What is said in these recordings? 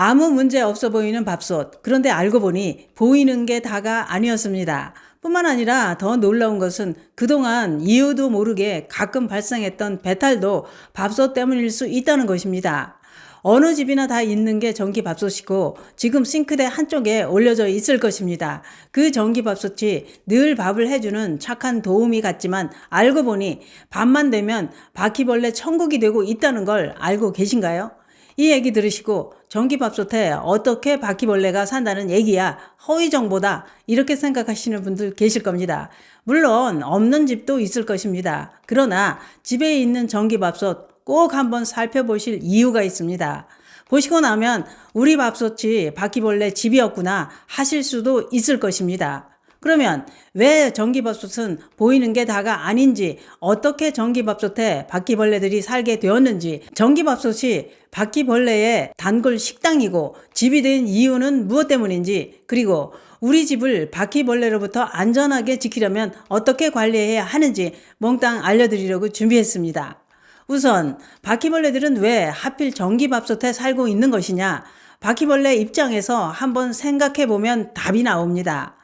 아무 문제 없어 보이는 밥솥. 그런데 알고 보니 보이는 게 다가 아니었습니다. 뿐만 아니라 더 놀라운 것은 그동안 이유도 모르게 가끔 발생했던 배탈도 밥솥 때문일 수 있다는 것입니다. 어느 집이나 다 있는 게 전기밥솥이고 지금 싱크대 한쪽에 올려져 있을 것입니다. 그 전기밥솥이 늘 밥을 해주는 착한 도우미 같지만 알고 보니 밤만 되면 바퀴벌레 천국이 되고 있다는 걸 알고 계신가요? 이 얘기 들으시고 전기밥솥에 어떻게 바퀴벌레가 산다는 얘기야 허위 정보다 이렇게 생각하시는 분들 계실 겁니다. 물론 없는 집도 있을 것입니다. 그러나 집에 있는 전기밥솥 꼭 한번 살펴보실 이유가 있습니다. 보시고 나면 우리 밥솥이 바퀴벌레 집이었구나 하실 수도 있을 것입니다. 그러면 왜 전기밥솥은 보이는 게 다가 아닌지, 어떻게 전기밥솥에 바퀴벌레들이 살게 되었는지, 전기밥솥이 바퀴벌레의 단골 식당이고 집이 된 이유는 무엇 때문인지, 그리고 우리 집을 바퀴벌레로부터 안전하게 지키려면 어떻게 관리해야 하는지 몽땅 알려드리려고 준비했습니다. 우선 바퀴벌레들은 왜 하필 전기밥솥에 살고 있는 것이냐? 바퀴벌레 입장에서 한번 생각해보면 답이 나옵니다.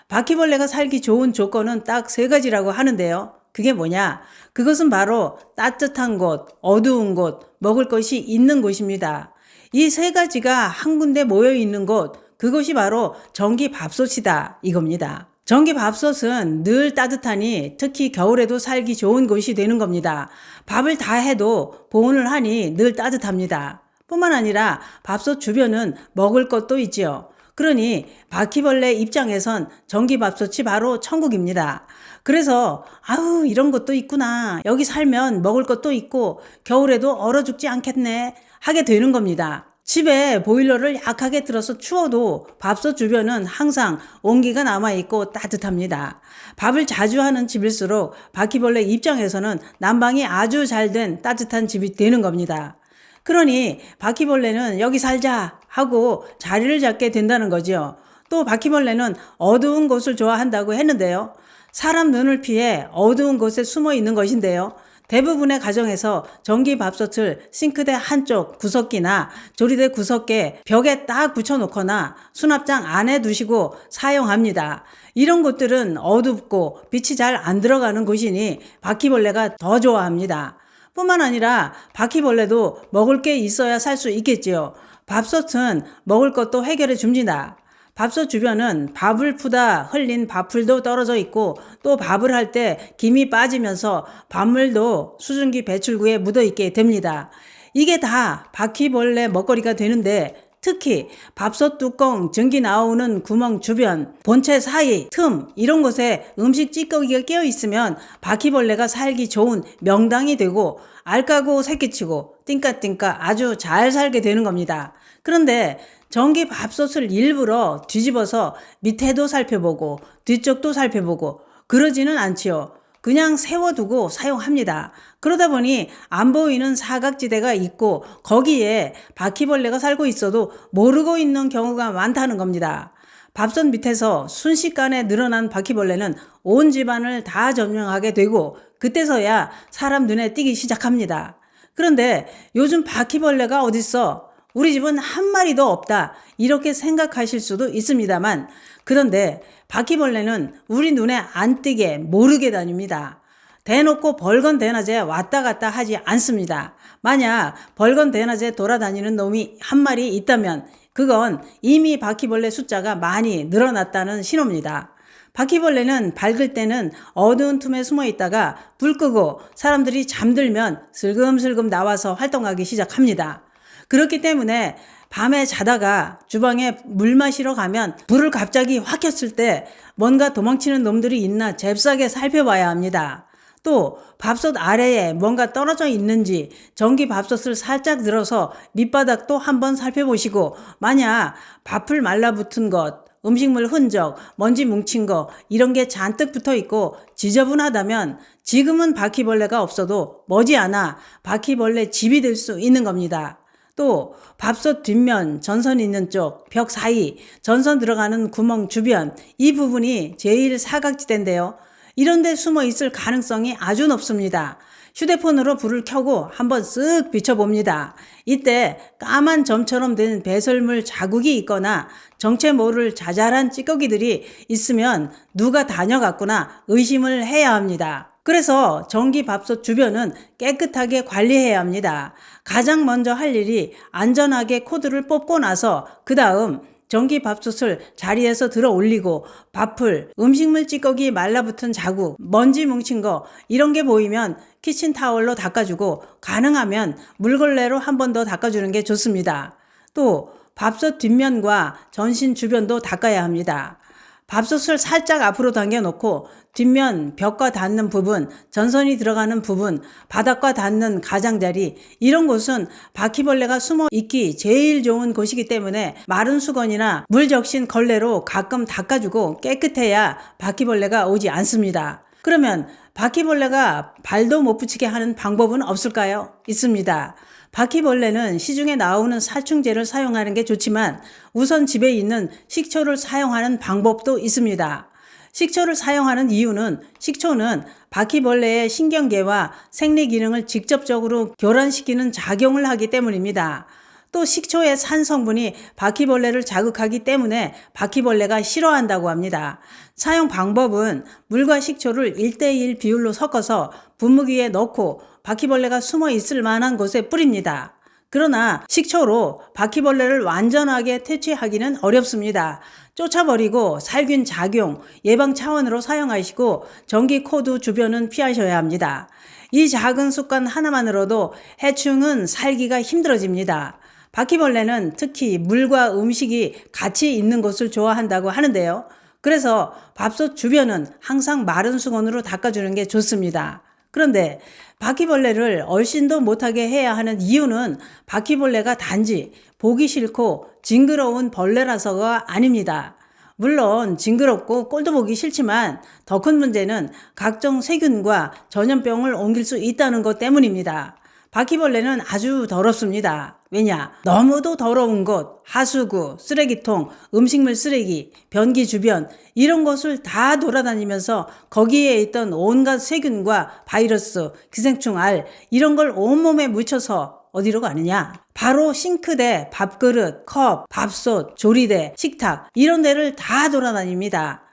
바퀴벌레가 살기 좋은 조건은 딱 세 가지라고 하는데요. 그게 뭐냐? 그것은 바로 따뜻한 곳, 어두운 곳, 먹을 것이 있는 곳입니다. 이 세 가지가 한 군데 모여 있는 곳, 그것이 바로 전기밥솥이다 이겁니다. 전기밥솥은 늘 따뜻하니 특히 겨울에도 살기 좋은 곳이 되는 겁니다. 밥을 다 해도 보온을 하니 늘 따뜻합니다. 뿐만 아니라 밥솥 주변은 먹을 것도 있지요. 그러니 바퀴벌레 입장에선 전기밥솥이 바로 천국입니다. 그래서 아우 이런 것도 있구나. 여기 살면 먹을 것도 있고 겨울에도 얼어 죽지 않겠네 하게 되는 겁니다. 집에 보일러를 약하게 틀어서 추워도 밥솥 주변은 항상 온기가 남아있고 따뜻합니다. 밥을 자주 하는 집일수록 바퀴벌레 입장에서는 난방이 아주 잘 된 따뜻한 집이 되는 겁니다. 그러니 바퀴벌레는 여기 살자 하고 자리를 잡게 된다는 거죠. 또 바퀴벌레는 어두운 곳을 좋아한다고 했는데요. 사람 눈을 피해 어두운 곳에 숨어 있는 것인데요. 대부분의 가정에서 전기밥솥을 싱크대 한쪽 구석기나 조리대 구석에 벽에 딱 붙여놓거나 수납장 안에 두시고 사용합니다. 이런 곳들은 어둡고 빛이 잘 안 들어가는 곳이니 바퀴벌레가 더 좋아합니다. 뿐만 아니라 바퀴벌레도 먹을 게 있어야 살 수 있겠지요. 밥솥은 먹을 것도 해결해 줍니다. 밥솥 주변은 밥을 푸다 흘린 밥풀도 떨어져 있고 또 밥을 할 때 김이 빠지면서 밥물도 수증기 배출구에 묻어 있게 됩니다. 이게 다 바퀴벌레 먹거리가 되는데 특히 밥솥 뚜껑 전기 나오는 구멍 주변, 본체 사이, 틈 이런 곳에 음식 찌꺼기가 끼어 있으면 바퀴벌레가 살기 좋은 명당이 되고 알까고 새끼치고 띵까띵까 아주 잘 살게 되는 겁니다. 그런데 전기밥솥을 일부러 뒤집어서 밑에도 살펴보고 뒤쪽도 살펴보고 그러지는 않지요. 그냥 세워두고 사용합니다. 그러다 보니 안 보이는 사각지대가 있고 거기에 바퀴벌레가 살고 있어도 모르고 있는 경우가 많다는 겁니다. 밥솥 밑에서 순식간에 늘어난 바퀴벌레는 온 집안을 다 점령하게 되고 그때서야 사람 눈에 띄기 시작합니다. 그런데 요즘 바퀴벌레가 어딨어? 우리 집은 한 마리도 없다. 이렇게 생각하실 수도 있습니다만 그런데 바퀴벌레는 우리 눈에 안 띄게 모르게 다닙니다. 대놓고 벌건대낮에 왔다 갔다 하지 않습니다. 만약 벌건대낮에 돌아다니는 놈이 한 마리 있다면 그건 이미 바퀴벌레 숫자가 많이 늘어났다는 신호입니다. 바퀴벌레는 밝을 때는 어두운 틈에 숨어 있다가 불 끄고 사람들이 잠들면 슬금슬금 나와서 활동하기 시작합니다. 그렇기 때문에 밤에 자다가 주방에 물 마시러 가면 불을 갑자기 확 켰을 때 뭔가 도망치는 놈들이 있나 잽싸게 살펴봐야 합니다. 또 밥솥 아래에 뭔가 떨어져 있는지 전기밥솥을 살짝 들어서 밑바닥도 한번 살펴보시고 만약 밥풀 말라붙은 것, 음식물 흔적, 먼지 뭉친 거 이런 게 잔뜩 붙어 있고 지저분하다면 지금은 바퀴벌레가 없어도 머지않아 바퀴벌레 집이 될 수 있는 겁니다. 또 밥솥 뒷면 전선 있는 쪽, 벽 사이, 전선 들어가는 구멍 주변 이 부분이 제일 사각지대인데요. 이런 데 숨어 있을 가능성이 아주 높습니다. 휴대폰으로 불을 켜고 한번 쓱 비춰봅니다. 이때 까만 점처럼 된 배설물 자국이 있거나 정체 모를 자잘한 찌꺼기들이 있으면 누가 다녀갔구나 의심을 해야 합니다. 그래서 전기밥솥 주변은 깨끗하게 관리해야 합니다. 가장 먼저 할 일이 안전하게 코드를 뽑고 나서 그 다음 전기밥솥을 자리에서 들어 올리고 밥풀, 음식물 찌꺼기 말라붙은 자국, 먼지 뭉친 거 이런 게 보이면 키친타월로 닦아주고 가능하면 물걸레로 한 번 더 닦아주는 게 좋습니다. 또 밥솥 뒷면과 전신 주변도 닦아야 합니다. 밥솥을 살짝 앞으로 당겨놓고 뒷면 벽과 닿는 부분, 전선이 들어가는 부분, 바닥과 닿는 가장자리 이런 곳은 바퀴벌레가 숨어 있기 제일 좋은 곳이기 때문에 마른 수건이나 물 적신 걸레로 가끔 닦아주고 깨끗해야 바퀴벌레가 오지 않습니다. 그러면 바퀴벌레가 발도 못 붙이게 하는 방법은 없을까요? 있습니다. 바퀴벌레는 시중에 나오는 살충제를 사용하는 게 좋지만 우선 집에 있는 식초를 사용하는 방법도 있습니다. 식초를 사용하는 이유는 식초는 바퀴벌레의 신경계와 생리 기능을 직접적으로 교란시키는 작용을 하기 때문입니다. 또 식초의 산 성분이 바퀴벌레를 자극하기 때문에 바퀴벌레가 싫어한다고 합니다. 사용 방법은 물과 식초를 1:1 비율로 섞어서 분무기에 넣고 바퀴벌레가 숨어 있을 만한 곳에 뿌립니다. 그러나 식초로 바퀴벌레를 완전하게 퇴치하기는 어렵습니다. 쫓아버리고 살균 작용, 예방 차원으로 사용하시고 전기 코드 주변은 피하셔야 합니다. 이 작은 습관 하나만으로도 해충은 살기가 힘들어집니다. 바퀴벌레는 특히 물과 음식이 같이 있는 곳을 좋아한다고 하는데요. 그래서 밥솥 주변은 항상 마른 수건으로 닦아주는 게 좋습니다. 그런데 바퀴벌레를 얼씬도 못하게 해야 하는 이유는 바퀴벌레가 단지 보기 싫고 징그러운 벌레라서가 아닙니다. 물론 징그럽고 꼴도 보기 싫지만 더 큰 문제는 각종 세균과 전염병을 옮길 수 있다는 것 때문입니다. 바퀴벌레는 아주 더럽습니다. 왜냐? 너무도 더러운 곳, 하수구, 쓰레기통, 음식물 쓰레기, 변기 주변 이런 곳을 다 돌아다니면서 거기에 있던 온갖 세균과 바이러스, 기생충 알 이런 걸 온몸에 묻혀서 어디로 가느냐? 바로 싱크대, 밥그릇, 컵, 밥솥, 조리대, 식탁 이런 데를 다 돌아다닙니다.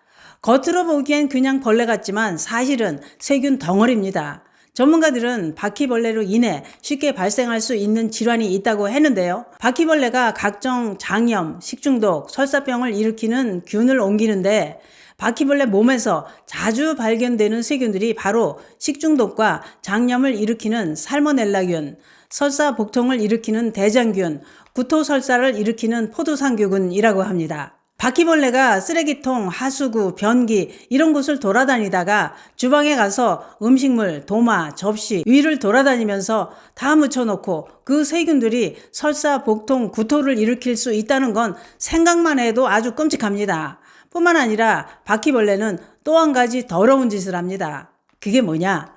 겉으로 보기엔 그냥 벌레 같지만 사실은 세균 덩어리입니다. 전문가들은 바퀴벌레로 인해 쉽게 발생할 수 있는 질환이 있다고 했는데요. 바퀴벌레가 각종 장염, 식중독, 설사병을 일으키는 균을 옮기는데 바퀴벌레 몸에서 자주 발견되는 세균들이 바로 식중독과 장염을 일으키는 살모넬라균, 설사 복통을 일으키는 대장균, 구토설사를 일으키는 포도상균이라고 합니다. 바퀴벌레가 쓰레기통, 하수구, 변기 이런 곳을 돌아다니다가 주방에 가서 음식물, 도마, 접시 위를 돌아다니면서 다 묻혀놓고 그 세균들이 설사, 복통, 구토를 일으킬 수 있다는 건 생각만 해도 아주 끔찍합니다. 뿐만 아니라 바퀴벌레는 또 한 가지 더러운 짓을 합니다. 그게 뭐냐?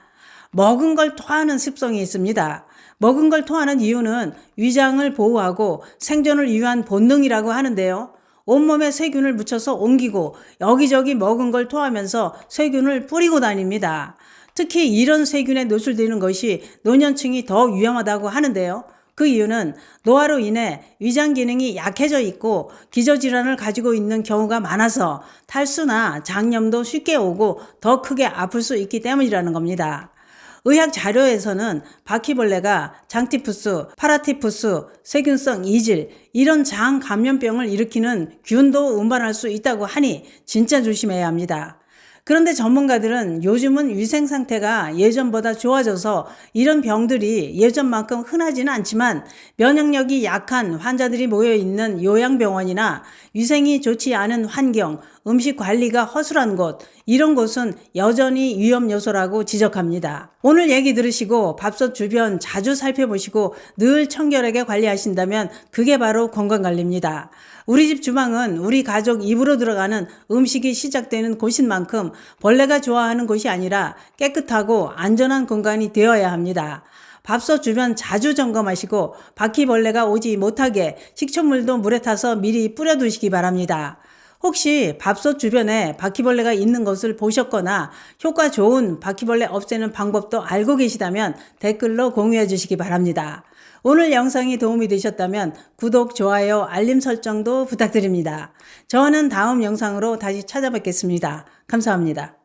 먹은 걸 토하는 습성이 있습니다. 먹은 걸 토하는 이유는 위장을 보호하고 생존을 위한 본능이라고 하는데요. 온몸에 세균을 묻혀서 옮기고 여기저기 먹은 걸 토하면서 세균을 뿌리고 다닙니다. 특히 이런 세균에 노출되는 것이 노년층이 더 위험하다고 하는데요. 그 이유는 노화로 인해 위장 기능이 약해져 있고 기저질환을 가지고 있는 경우가 많아서 탈수나 장염도 쉽게 오고 더 크게 아플 수 있기 때문이라는 겁니다. 의학 자료에서는 바퀴벌레가 장티푸스, 파라티푸스, 세균성 이질 이런 장 감염병을 일으키는 균도 운반할 수 있다고 하니 진짜 조심해야 합니다. 그런데 전문가들은 요즘은 위생 상태가 예전보다 좋아져서 이런 병들이 예전만큼 흔하지는 않지만 면역력이 약한 환자들이 모여있는 요양병원이나 위생이 좋지 않은 환경, 음식 관리가 허술한 곳 이런 곳은 여전히 위험 요소라고 지적합니다. 오늘 얘기 들으시고 밥솥 주변 자주 살펴보시고 늘 청결하게 관리하신다면 그게 바로 건강관리입니다. 우리 집 주방은 우리 가족 입으로 들어가는 음식이 시작되는 곳인 만큼 벌레가 좋아하는 곳이 아니라 깨끗하고 안전한 공간이 되어야 합니다. 밥솥 주변 자주 점검하시고 바퀴벌레가 오지 못하게 식초물도 물에 타서 미리 뿌려두시기 바랍니다. 혹시 밥솥 주변에 바퀴벌레가 있는 것을 보셨거나 효과 좋은 바퀴벌레 없애는 방법도 알고 계시다면 댓글로 공유해 주시기 바랍니다. 오늘 영상이 도움이 되셨다면 구독, 좋아요, 알림 설정도 부탁드립니다. 저는 다음 영상으로 다시 찾아뵙겠습니다. 감사합니다.